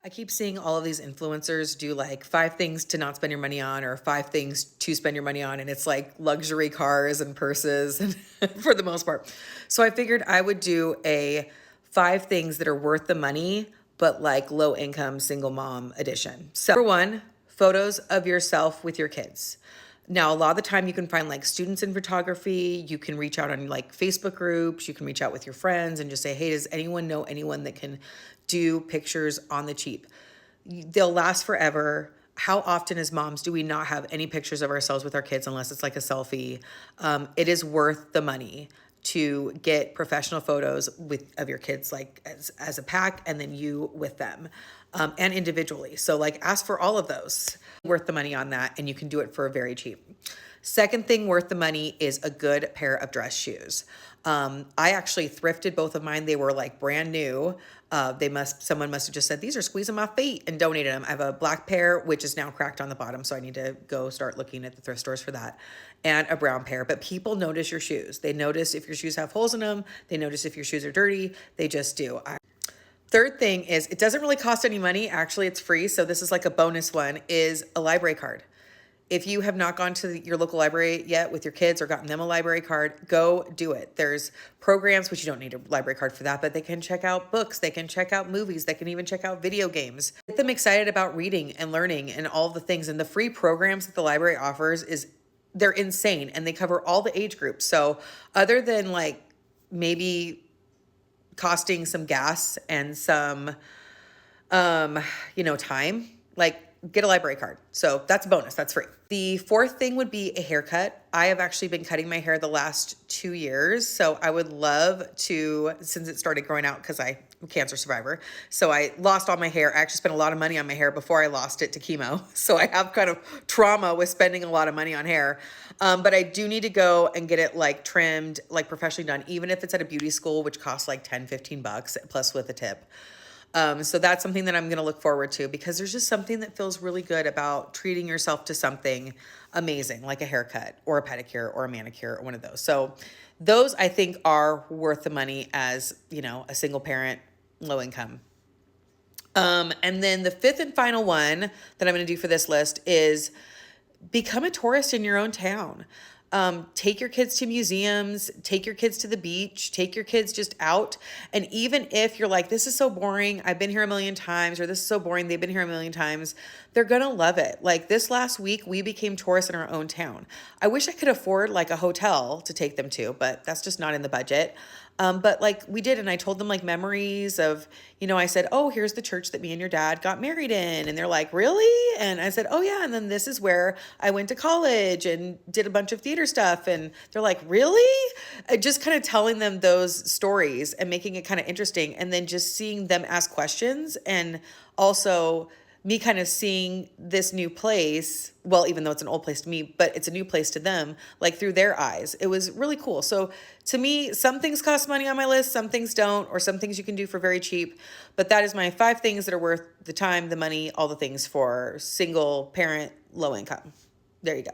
I keep seeing all of these influencers do like 5 things to not spend your money on or 5 things to spend your money on. And it's like luxury cars and purses and for the most part. So I figured I would do a 5 things that are worth the money, but like low income single mom edition. So number one, photos of yourself with your kids. Now, a lot of the time you can find like students in photography. You can reach out on like Facebook groups. You can reach out with your friends and just say, hey, does anyone know anyone that can do pictures on the cheap? They'll last forever. How often as moms do we not have any pictures of ourselves with our kids unless it's like a selfie? It is worth the money to get professional photos of your kids like as a pack and then you with them and individually. So like ask for all of those. Worth the money on that and you can do it for very cheap. Second thing worth the money is a good pair of dress shoes. I actually thrifted both of mine. They were like brand new. Someone must have just said, these are squeezing my feet and donated them. I have a black pair, which is now cracked on the bottom. So I need to go start looking at the thrift stores for that, and a brown pair. But people notice your shoes. They notice if your shoes have holes in them. They notice if your shoes are dirty. They just do. Third thing is it doesn't really cost any money. Actually, it's free. So this is like a bonus one, is a library card. If you have not gone to your local library yet with your kids or gotten them a library card, go do it. There's programs, which you don't need a library card for that, but they can check out books, they can check out movies, they can even check out video games. Get them excited about reading and learning and all the things. And the free programs that the library offers they're insane and they cover all the age groups. So other than like maybe costing some gas and some, time, like get a library card. So that's a bonus. That's free. The fourth thing would be a haircut. I have actually been cutting my hair the last 2 years. So I would love to, since it started growing out because I'm a cancer survivor. So I lost all my hair. I actually spent a lot of money on my hair before I lost it to chemo. So I have kind of trauma with spending a lot of money on hair. But I do need to go and get it like trimmed, like professionally done, even if it's at a beauty school, which costs like 10, $15 plus with a tip. So that's something that I'm going to look forward to because there's just something that feels really good about treating yourself to something amazing, like a haircut or a pedicure or a manicure or one of those. So those I think are worth the money as, a single parent, low income. And then the fifth and final one that I'm going to do for this list is become a tourist in your own town. Take your kids to museums, take your kids to the beach, take your kids just out. And even if you're like, this is so boring, I've been here a million times, or this is so boring, they've been here a million times, they're gonna love it. Like this last week, we became tourists in our own town. I wish I could afford like a hotel to take them to, but that's just not in the budget. But like we did, and I told them like memories of, I said, oh, here's the church that me and your dad got married in. And they're like, really? And I said, oh yeah. And then this is where I went to college and did a bunch of theater stuff. And they're like, really? Just kind of telling them those stories and making it kind of interesting. And then just seeing them ask questions and also me kind of seeing this new place, well, even though it's an old place to me, but it's a new place to them, like through their eyes. It was really cool. So to me, some things cost money on my list, some things don't, or some things you can do for very cheap. But that is my 5 things that are worth the time, the money, all the things for single parent, low income. There you go.